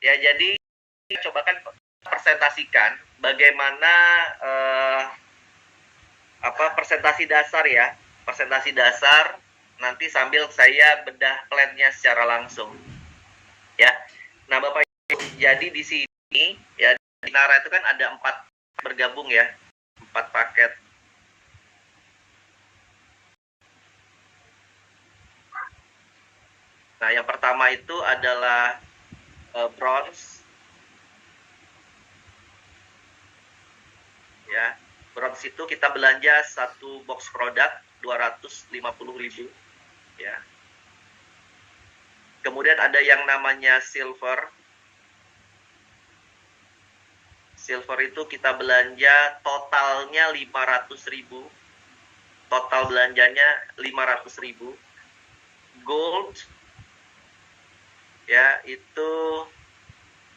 Ya, jadi coba kan presentasikan bagaimana presentasi dasar ya. Presentasi dasar nanti sambil saya bedah plannya secara langsung. Ya. Nah, Bapak Ibu, jadi di sini ya di Nara itu kan ada 4 bergabung ya. 4 paket. Nah, yang pertama itu adalah bronze. Ya, bronze itu kita belanja satu box produk 250.000 ya. Kemudian ada yang namanya silver. Silver itu kita belanja totalnya 500.000. Total belanjanya 500.000. Gold ya, itu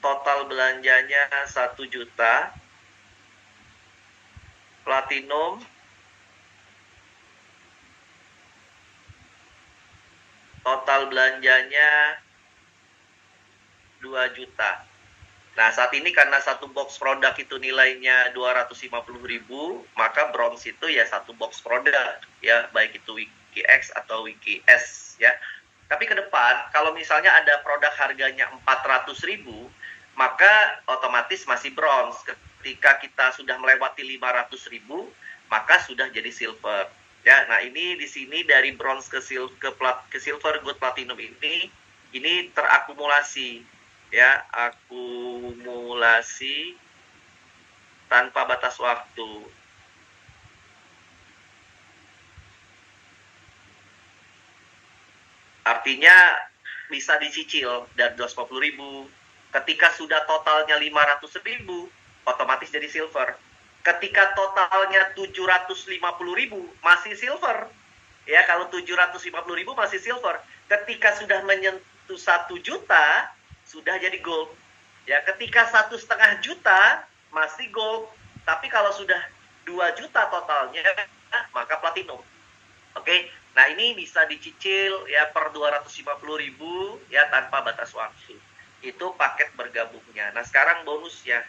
total belanjanya 1 juta. Platinum total belanjanya 2 juta. Nah, saat ini karena satu box produk itu nilainya 250.000, maka bronze itu ya satu box produk ya, baik itu WikiX atau WikiS ya. Tapi ke depan kalau misalnya ada produk harganya 400.000, maka otomatis masih bronze. Ketika kita sudah melewati 500.000, maka sudah jadi silver. Ya, nah ini di sini dari bronze ke silver, gold, platinum ini terakumulasi ya, akumulasi tanpa batas waktu. Artinya bisa dicicil dari 250.000. Ketika sudah totalnya 500.000, otomatis jadi silver. Ketika totalnya 750.000, masih silver. Ya, kalau 750.000 masih silver. Ketika sudah menyentuh 1 juta, sudah jadi gold. Ya, ketika 1,5 juta, masih gold. Tapi kalau sudah 2 juta totalnya, maka platinum. Oke, nah ini bisa dicicil ya per 250.000 ya tanpa batas waktu. Itu paket bergabungnya. Nah, sekarang bonusnya.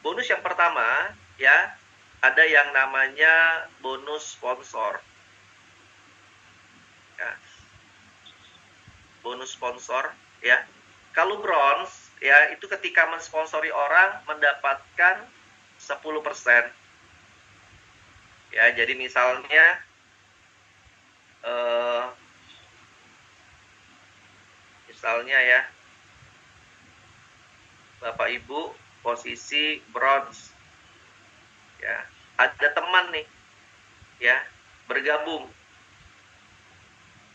Bonus yang pertama ya, ada yang namanya bonus sponsor. Ya. Bonus sponsor ya. Kalau bronze ya, itu ketika mensponsori orang mendapatkan 10%. Ya, jadi misalnya misalnya ya, Bapak Ibu posisi bronze ya, ada teman nih ya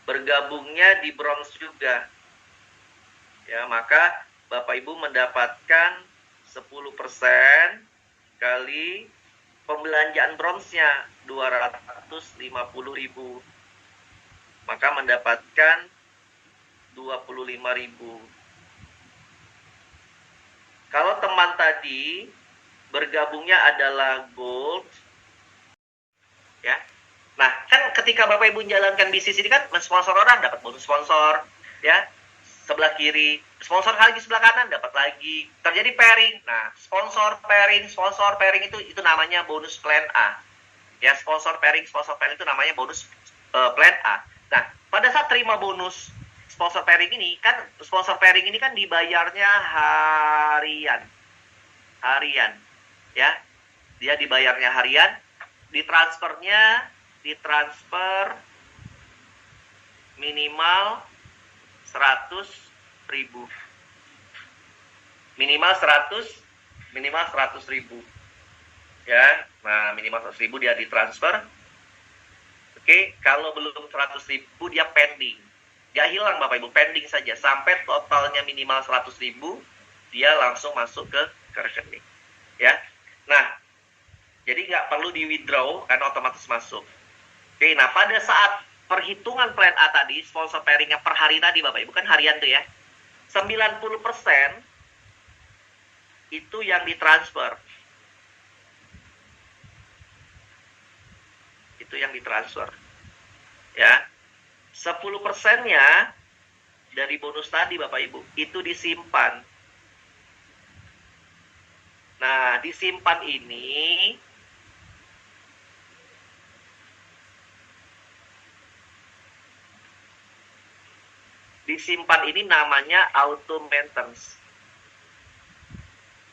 bergabungnya di bronze juga ya, maka Bapak Ibu mendapatkan 10% kali pembelanjaan bronze-nya 250.000, maka mendapatkan 25.000. Kalau teman tadi bergabungnya adalah gold ya. Nah, kan ketika Bapak Ibu menjalankan bisnis ini kan mensponsor orang dapat bonus sponsor ya. Sebelah kiri, sponsor lagi sebelah kanan dapat lagi. Terjadi pairing. Nah, sponsor pairing itu namanya bonus plan A. Ya, sponsor pairing itu namanya bonus plan A. Nah, pada saat terima bonus sponsor pairing ini kan dibayarnya harian ya, dia dibayarnya harian, ditransfer minimal 100.000 ya. Nah, minimal 100.000 dia ditransfer. Oke, kalau belum 100.000 dia pending. Gak hilang Bapak Ibu, pending saja sampai totalnya minimal 100.000, dia langsung masuk ke rekening ya. Nah, jadi nggak perlu di withdraw karena otomatis masuk. Oke, nah pada saat perhitungan plan A tadi, sponsor pairingnya per hari tadi Bapak Ibu, kan harian tuh ya, 90% itu yang ditransfer. Ya. 10%-nya dari bonus tadi Bapak Ibu, itu disimpan Nah, disimpan ini namanya auto maintenance.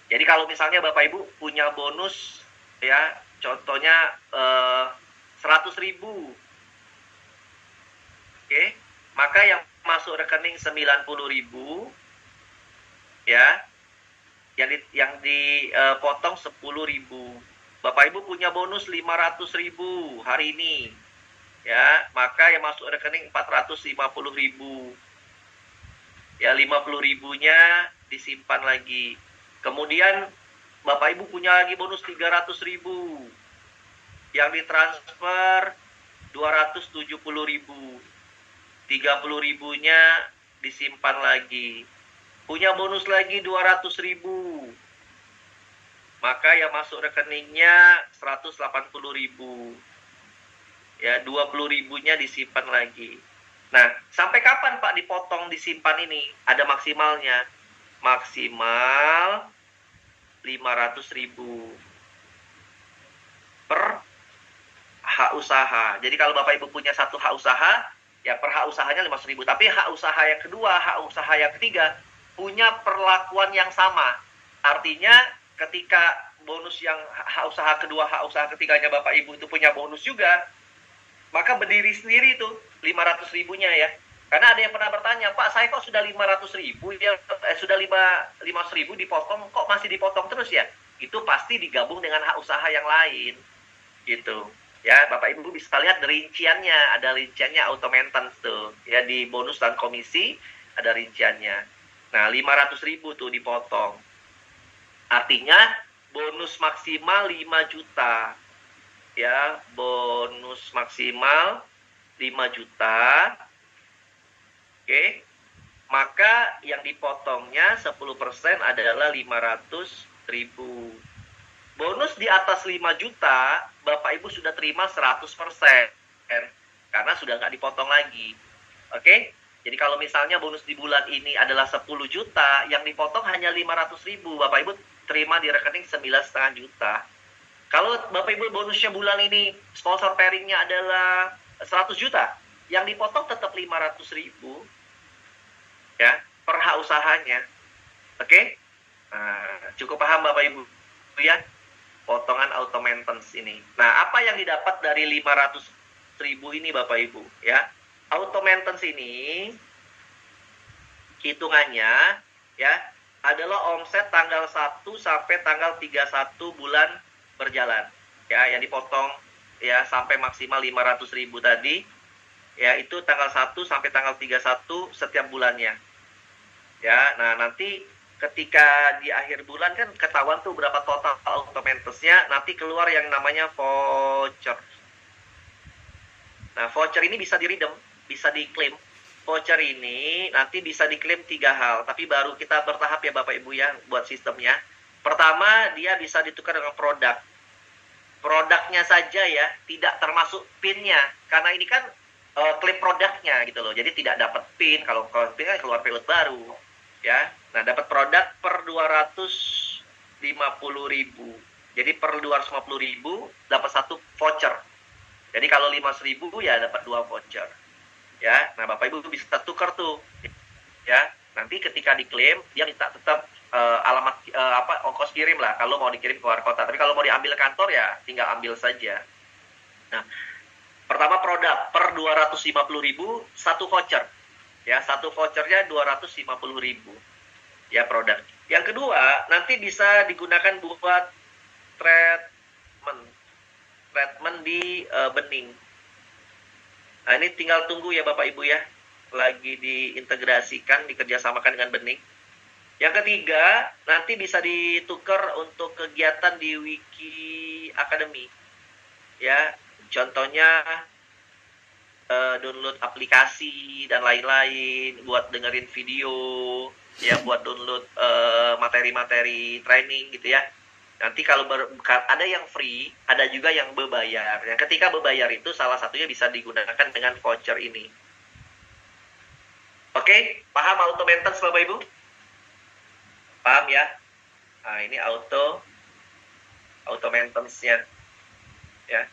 Jadi kalau misalnya Bapak Ibu punya bonus ya, contohnya 100.000, oke, maka yang masuk rekening 90.000 ya, yang dipotong 10.000. Bapak Ibu punya bonus 500.000 hari ini ya, maka yang masuk rekening 450.000 ya, 50.000-nya disimpan lagi. Kemudian Bapak Ibu punya lagi bonus 300.000 yang ditransfer 270.000, 30.000-nya disimpan lagi. Punya bonus lagi 200.000, maka yang masuk rekeningnya 180.000 ya, 20.000-nya disimpan lagi. Nah, sampai kapan Pak dipotong disimpan ini? Ada maksimalnya. Maksimal 500.000 per hak usaha. Jadi kalau Bapak Ibu punya satu hak usaha, ya per hak usahanya 500.000. Tapi hak usaha yang kedua, hak usaha yang ketiga punya perlakuan yang sama. Artinya ketika bonus yang hak usaha kedua, hak usaha ketiganya Bapak Ibu itu punya bonus juga, maka berdiri sendiri itu 500.000-nya ya. Karena ada yang pernah bertanya, Pak, saya kok sudah 500.000 ya, sudah 500.000 dipotong, kok masih dipotong terus ya? Itu pasti digabung dengan hak usaha yang lain, gitu. Ya, Bapak Ibu bisa lihat rinciannya, ada rinciannya auto maintenance tuh. Ya, di bonus dan komisi ada rinciannya. Nah, 500.000 tuh dipotong. Artinya bonus maksimal 5 juta. Ya, bonus maksimal 5 juta. Oke. Maka yang dipotongnya 10% adalah 500.000. Bonus di atas 5 juta, Bapak Ibu sudah terima 100%. Karena sudah nggak dipotong lagi. Oke? Jadi kalau misalnya bonus di bulan ini adalah 10 juta, yang dipotong hanya 500.000. Bapak Ibu terima di rekening 9,5 juta. Kalau Bapak Ibu bonusnya bulan ini sponsor pairingnya adalah 100 juta, yang dipotong tetap 500.000 ya per hak usahanya. Oke? Nah, cukup paham Bapak Ibu ya? Potongan auto maintenance ini. Nah, apa yang didapat dari 500.000 ini Bapak Ibu ya? Auto maintenance ini hitungannya ya adalah omset tanggal 1 sampai tanggal 31 bulan berjalan ya, yang dipotong ya sampai maksimal 500.000 tadi ya, itu tanggal 1 sampai tanggal 31 setiap bulannya ya. Nah, nanti ketika di akhir bulan kan ketahuan tuh berapa total auto maintenance-nya, nanti keluar yang namanya voucher. Nah, voucher ini bisa di-redeem, bisa diklaim. Voucher ini nanti bisa diklaim 3 hal, tapi baru kita bertahap ya Bapak Ibu ya buat sistemnya. Pertama, dia bisa ditukar dengan produk. Produknya saja ya, tidak termasuk PIN-nya. Karena ini kan klaim produknya gitu loh. Jadi tidak dapat PIN, kalau PIN kan keluar pilot baru. Ya. Nah, dapat produk per 250.000. Jadi per 250.000 dapat satu voucher. Jadi kalau 5.000 ya dapat 2 voucher. Ya. Nah, Bapak Ibu bisa tukar tuh. Ya. Nanti ketika diklaim dia minta tetap alamat ongkos kirim lah kalau mau dikirim ke luar kota. Tapi kalau mau diambil kantor ya tinggal ambil saja. Nah, pertama produk per 250.000 satu voucher. Ya, satu vouchernya 250.000. Ya, produk. Yang kedua, nanti bisa digunakan buat treatment di bening. Nah, ini tinggal tunggu ya Bapak Ibu ya. Lagi diintegrasikan, dikerjasamakan dengan bening. Yang ketiga, nanti bisa ditukar untuk kegiatan di Wiki Academy. Ya, contohnya download aplikasi dan lain-lain, buat dengerin video, ya buat download materi-materi training gitu ya. Nanti kalau ada yang free, ada juga yang berbayar. Yang ketika berbayar itu salah satunya bisa digunakan dengan voucher ini. Oke, paham auto maintenance Bapak Ibu? Paham ya? Nah, ini auto auto maintenance-nya. Ya.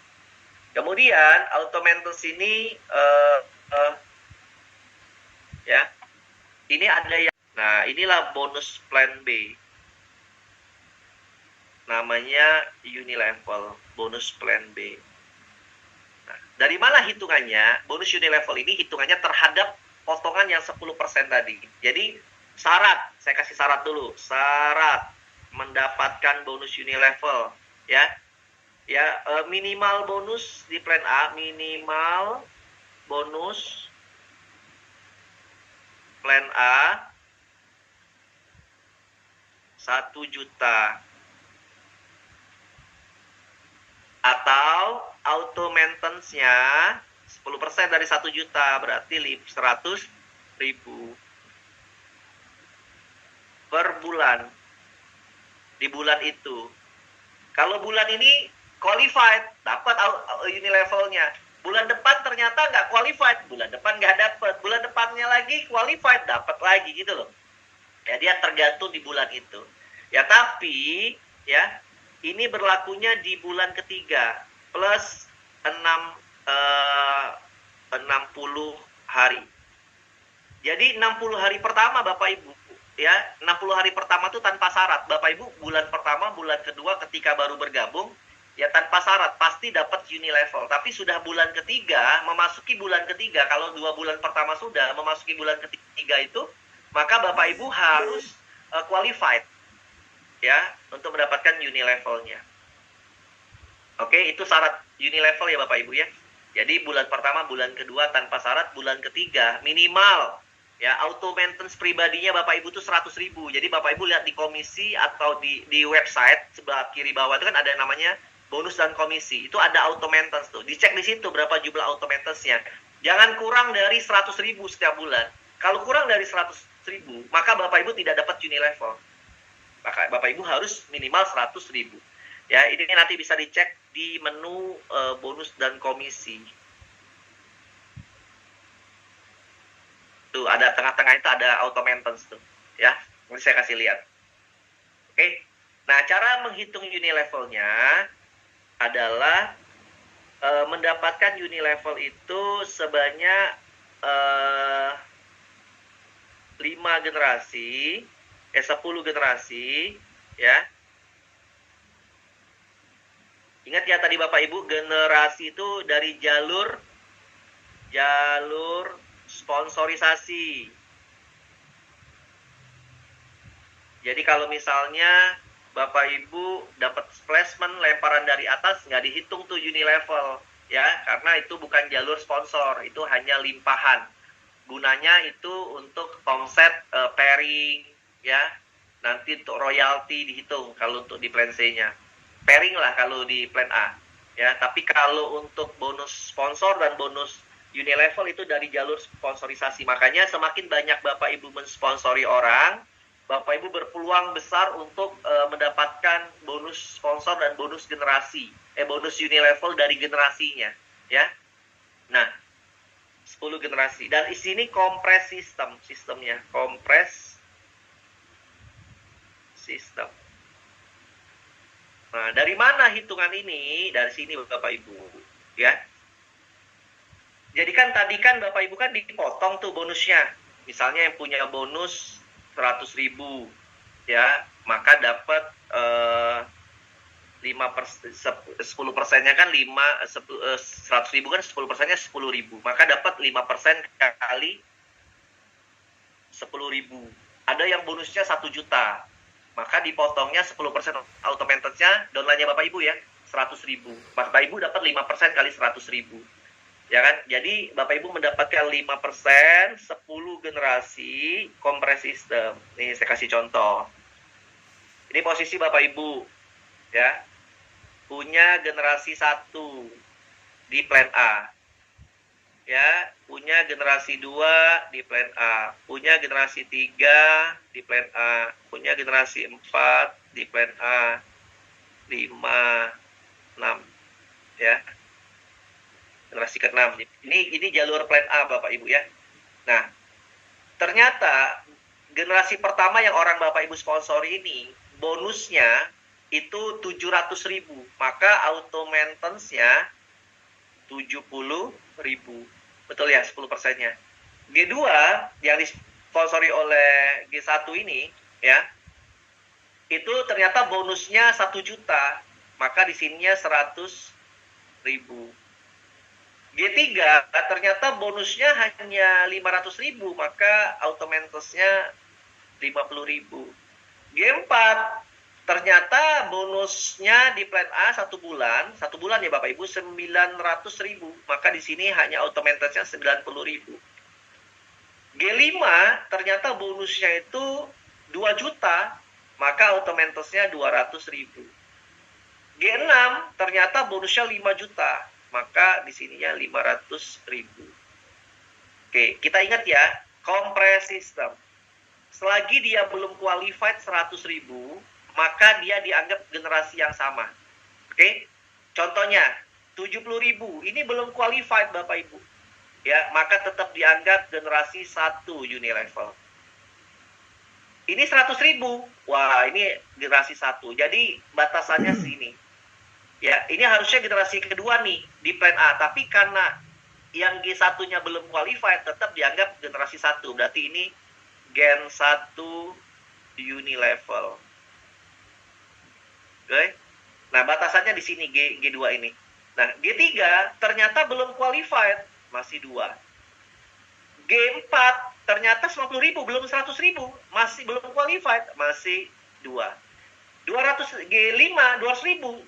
Kemudian auto maintenance ini ya. Ini ada yang inilah bonus plan B. Namanya Unilevel, bonus plan B. Nah, dari mana hitungannya? Bonus Unilevel ini hitungannya terhadap potongan yang 10% tadi. Jadi syarat, saya kasih syarat dulu. Syarat mendapatkan bonus Unilevel, ya. Ya, minimal bonus di plan A, minimal bonus plan A 1 juta. Atau auto maintenance-nya 10% dari 1 juta, berarti 100 ribu per bulan di bulan itu. Kalau bulan ini qualified, dapat Unilevel-nya. Bulan depan ternyata nggak qualified, bulan depan nggak dapat, bulan depannya lagi qualified, dapat lagi gitu loh. Ya, dia tergantung di bulan itu. Ya, tapi ya ini berlakunya di bulan ketiga plus 60 hari. Jadi 60 hari pertama Bapak Ibu, ya 60 hari pertama itu tanpa syarat. Bapak Ibu bulan pertama, bulan kedua ketika baru bergabung, ya tanpa syarat pasti dapat Unilevel. Tapi sudah bulan ketiga, memasuki bulan ketiga, kalau 2 bulan pertama sudah, memasuki bulan ketiga itu, maka Bapak Ibu harus qualified, ya, untuk mendapatkan Unilevel-nya. Oke, itu syarat Unilevel ya Bapak Ibu ya. Jadi bulan pertama, bulan kedua tanpa syarat, bulan ketiga minimal ya auto maintenance pribadinya Bapak Ibu tuh 100 ribu. Jadi Bapak Ibu lihat di komisi atau di website sebelah kiri bawah itu kan ada namanya bonus dan komisi. Itu ada auto maintenance tuh. Dicek di situ berapa jumlah auto maintenance-nya. Jangan kurang dari 100 ribu setiap bulan. Kalau kurang dari 100 ribu, maka Bapak Ibu tidak dapat Unilevel. Maka Bapak Ibu harus minimal 100 ribu. Ya, ini nanti bisa dicek di menu bonus dan komisi. Tuh, ada tengah-tengah itu ada auto maintenance tuh. Ya, nanti saya kasih lihat. Oke. Nah, cara menghitung Unilevel-nya adalah mendapatkan Unilevel itu sebanyak 5 generasi, 10 generasi, ya. Ingat ya tadi Bapak Ibu, generasi itu dari jalur sponsorisasi. Jadi kalau misalnya Bapak Ibu dapat placement lemparan dari atas, nggak dihitung tuh Unilevel, ya, karena itu bukan jalur sponsor, itu hanya limpahan. Gunanya itu untuk omset pairing, ya, nanti untuk royalti dihitung kalau untuk di plan C-nya. Pairing lah kalau di plan A, ya. Tapi kalau untuk bonus sponsor dan bonus Unilevel itu dari jalur sponsorisasi. Makanya semakin banyak Bapak Ibu mensponsori orang, Bapak Ibu berpeluang besar untuk mendapatkan bonus sponsor dan bonus generasi, bonus Unilevel dari generasinya, ya. Nah, 10 generasi. Dan di sini kompres sistemnya, kompres sistem. Nah, dari mana hitungan ini? Dari sini Bapak Ibu, ya. Jadi kan tadi kan Bapak Ibu kan dipotong tuh bonusnya. Misalnya yang punya bonus 100 ribu, ya, maka dapat 10%-nya kan 100 ribu kan 10%-nya 10 ribu. Maka dapat 5% kali 10 ribu. Ada yang bonusnya 1 juta. Maka dipotongnya 10% auto maintenance-nya, downline-nya Bapak Ibu ya, 100 ribu. Bapak Ibu dapat 5% kali 100 ribu. Ya kan? Jadi Bapak Ibu mendapatkan 5%, 10 generasi kompres sistem. Nih saya kasih contoh. Ini posisi Bapak Ibu, ya, punya generasi 1 di plan A. Ya, punya generasi 2 di plan A, punya generasi 3 di plan A, punya generasi 4 di plan A, 5, 6, ya. Generasi ke-6. Ini jalur plan A Bapak Ibu ya. Nah, ternyata generasi pertama yang orang Bapak Ibu sponsori ini bonusnya itu 700.000, maka auto maintenance-nya 70.000. Betul ya, 10%-nya. G2 yang disponsori oleh G1 ini ya, itu ternyata bonusnya 1 juta, maka di sininya 100.000. G3 ternyata bonusnya hanya 500.000, maka auto maintenance-nya 50.000. G4 ternyata bonusnya di plan A 1 bulan ya Bapak Ibu 900.000, maka di sini hanya auto maintenance-nya 90.000. G5 ternyata bonusnya itu 2 juta, maka auto maintenance-nya 200.000. G6 ternyata bonusnya 5 juta, maka di sininya 500.000. Oke, kita ingat ya, compress system. Selagi dia belum qualified 100.000, maka dia dianggap generasi yang sama. Oke, contohnya 70.000, ini belum qualified Bapak Ibu. Ya, maka tetap dianggap generasi 1 unilevel. Ini 100.000, wah ini generasi 1. Jadi batasannya sini. Ya, ini harusnya generasi kedua nih di plan A, tapi karena yang G1-nya belum qualified, tetap dianggap generasi 1. Berarti ini Gen 1 unilevel. Oke. Nah, batasannya di sini G2 ini. Nah, G3 ternyata belum qualified, masih 2. G4 ternyata 90.000, belum 100.000, masih belum qualified, masih 2. G5 200.000,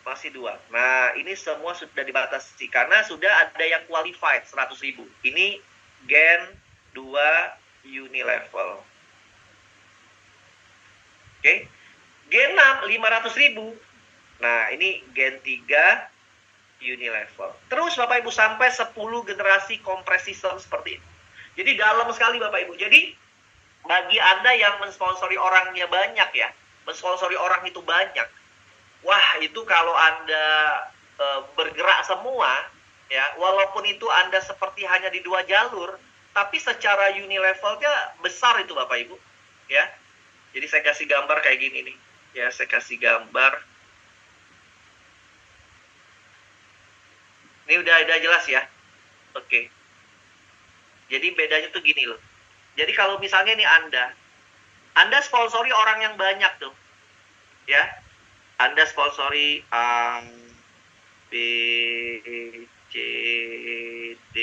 masih 2. Nah, ini semua sudah dibatasi karena sudah ada yang qualified 100.000. Ini Gen 2 unilevel. Oke. Gen 6 500.000. Nah, ini Gen 3 unilevel. Terus Bapak Ibu sampai 10 generasi compress system seperti ini. Jadi dalam sekali Bapak Ibu. Jadi bagi Anda yang mensponsori orangnya banyak ya, mensponsori orang itu banyak. Wah, itu kalau Anda bergerak semua ya, walaupun itu Anda seperti hanya di 2 jalur, tapi secara unilevelnya besar itu Bapak Ibu ya. Jadi saya kasih gambar kayak gini nih ya, saya kasih gambar. Ini udah jelas ya. Oke. Jadi bedanya tuh gini loh. Jadi kalau misalnya ini Anda sponsori orang yang banyak tuh ya, Anda sponsori A, B, C, D,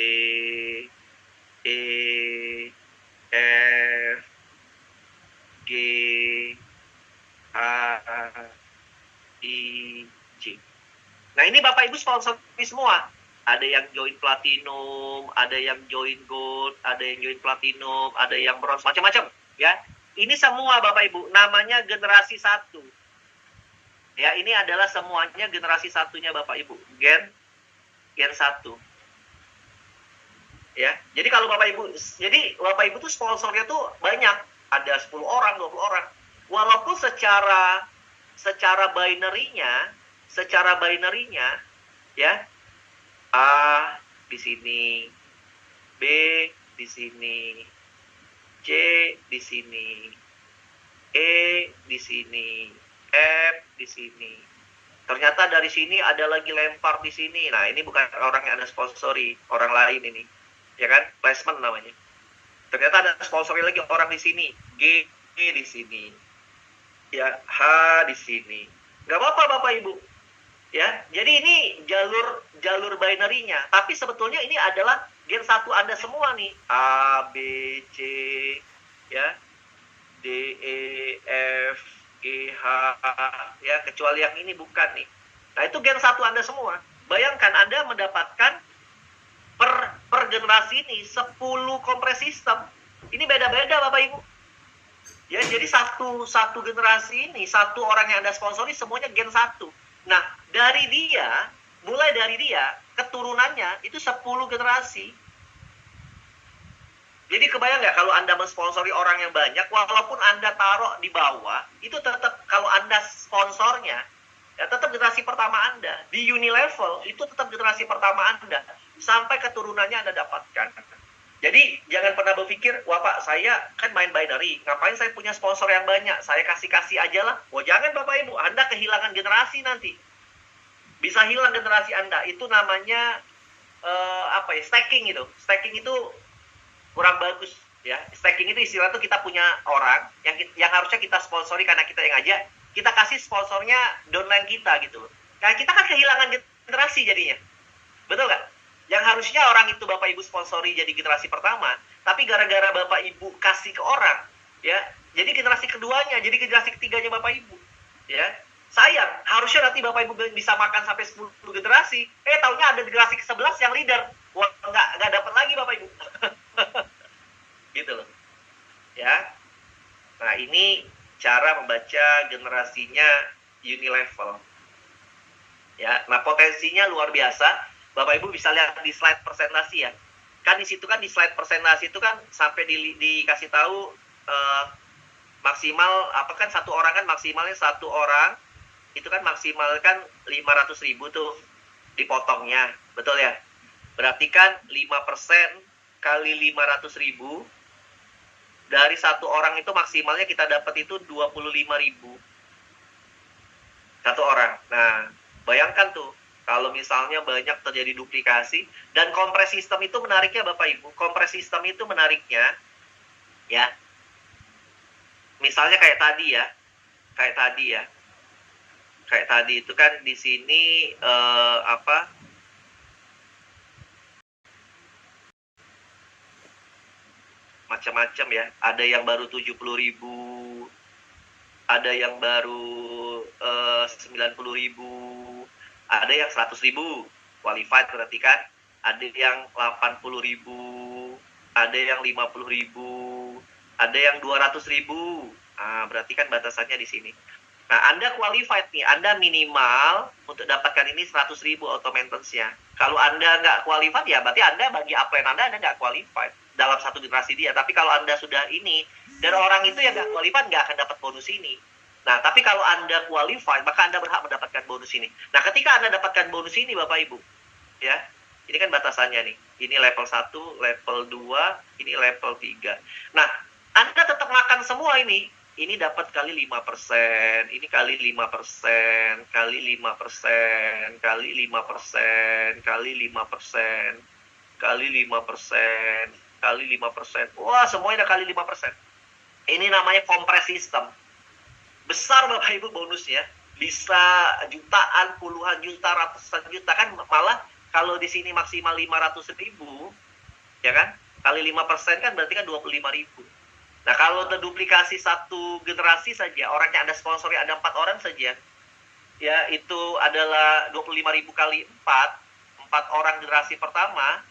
E, F, G, H, I, J. Nah, ini Bapak Ibu sponsori semua. Ada yang join platinum, ada yang join gold, ada yang join platinum, ada yang bronze, macam-macam ya. Ini semua Bapak Ibu namanya generasi 1. Ya, ini adalah semuanya generasi 1-nya Bapak Ibu, Gen 1. Ya. Jadi kalau Bapak Ibu tuh sponsornya tuh banyak, ada 10 orang, 20 orang. Walaupun secara binary-nya ya, A di sini, B di sini, C di sini, E di sini, F di sini. Ternyata dari sini ada lagi lempar di sini. Nah, ini bukan orang yang ada sponsori, orang lain ini. Ya kan? Placement namanya. Ternyata ada sponsori lagi orang di sini, G di sini. Ya, H di sini. Gak apa-apa Bapak Ibu. Ya, jadi ini jalur binary-nya, tapi sebetulnya ini adalah Gen 1 Anda semua nih. A, B, C, ya. D, E, F, G, H, ya, kecuali yang ini bukan nih. Nah, itu Gen 1 Anda semua. Bayangkan Anda mendapatkan per generasi ini 10 compress system. Ini beda-beda Bapak Ibu. Ya, jadi satu generasi ini, satu orang yang Anda sponsori semuanya Gen 1. Nah, mulai dari dia, keturunannya itu 10 generasi. Jadi kebayang nggak kalau Anda mensponsori orang yang banyak, walaupun Anda taruh di bawah, itu tetap kalau Anda sponsornya, ya tetap generasi pertama Anda. Di unilevel, itu tetap generasi pertama Anda. Sampai keturunannya Anda dapatkan. Jadi jangan pernah berpikir, wah Pak, saya kan main binary, ngapain saya punya sponsor yang banyak, saya kasih-kasih aja lah. Oh jangan Bapak Ibu, Anda kehilangan generasi nanti. Bisa hilang generasi Anda. Itu namanya stacking itu. Stacking itu kurang bagus ya. Stacking itu istilah itu kita punya orang yang harusnya kita sponsori karena kita yang ngajak, kita kasih sponsornya downline kita gitu loh. Karena kita kan kehilangan generasi jadinya. Betul nggak? Yang harusnya orang itu Bapak Ibu sponsori jadi generasi pertama, tapi gara-gara Bapak Ibu kasih ke orang, ya, jadi generasi keduanya, jadi generasi ketiganya Bapak Ibu, ya. Sayang, harusnya nanti Bapak Ibu bisa makan sampai 10 generasi, taunya ada generasi ke-11 yang leader. Wah, nggak dapat lagi Bapak Ibu. Gitu loh. Ya. Nah, ini cara membaca generasinya unilevel. Ya, nah potensinya luar biasa. Bapak Ibu bisa lihat di slide presentasi ya. Kan di situ kan di slide presentasi itu kan sampai dikasih tahu maksimal apa kan satu orang kan maksimalnya satu orang itu kan maksimal kan 500.000 tuh dipotongnya. Betul ya? Berarti kan 5% kali 500.000 dari satu orang itu maksimalnya kita dapat itu 25.000. Satu orang. Nah, bayangkan tuh kalau misalnya banyak terjadi duplikasi, dan kompres sistem itu menariknya Bapak Ibu, kompres sistem itu menariknya, ya, misalnya kayak tadi itu kan di sini macam-macam ya, ada yang baru 70.000, ada yang baru 90.000. Ada yang 100.000 qualified berarti kan, ada yang 80.000, ada yang 50.000, ada yang 200.000. Nah, berarti kan batasannya di sini. Nah, Anda qualified nih, Anda minimal untuk dapatkan ini 100.000 auto maintenance-nya. Kalau Anda nggak qualified ya berarti Anda bagi upline Anda nggak qualified dalam satu generasi dia. Tapi kalau Anda sudah ini, dan orang itu yang nggak qualified nggak akan dapat bonus ini. Nah, tapi kalau Anda qualified, maka Anda berhak mendapatkan bonus ini. Nah, ketika Anda dapatkan bonus ini, Bapak Ibu, ya, ini kan batasannya nih. Ini level 1, level 2, ini level 3. Nah, Anda tetap makan semua ini. Ini dapat kali 5%, ini kali 5%, kali 5%, kali 5%, kali 5%, kali 5%, kali 5%. Wah, semuanya kali 5%. Ini namanya kompres sistem. Besar Bapak Ibu bonusnya, bisa jutaan, puluhan juta, ratusan juta kan, malah kalau di sini maksimal 500.000, ya kan, kali 5% kan berarti kan 25.000. Nah, kalau terduplikasi satu generasi saja, orangnya ada sponsornya ada 4 orang saja, ya itu adalah 25.000 kali 4 orang generasi pertama,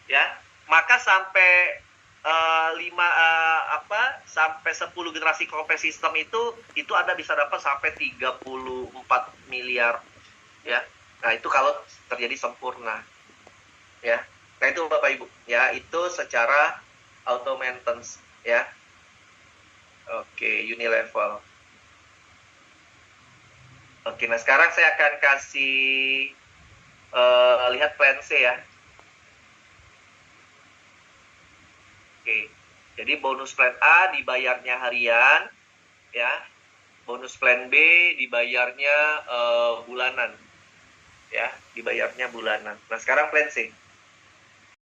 ya, maka sampai sampai 10 generasi kompres sistem itu Anda bisa dapat sampai 34 miliar, ya. Nah, itu kalau terjadi sempurna, ya. Nah, itu Bapak Ibu, ya, itu secara auto maintenance, ya. Oke, unilevel. Oke, nah sekarang saya akan kasih lihat plan C ya. Oke, jadi bonus plan A dibayarnya harian, ya. Bonus plan B dibayarnya bulanan, ya. Dibayarnya bulanan. Nah, sekarang plan C.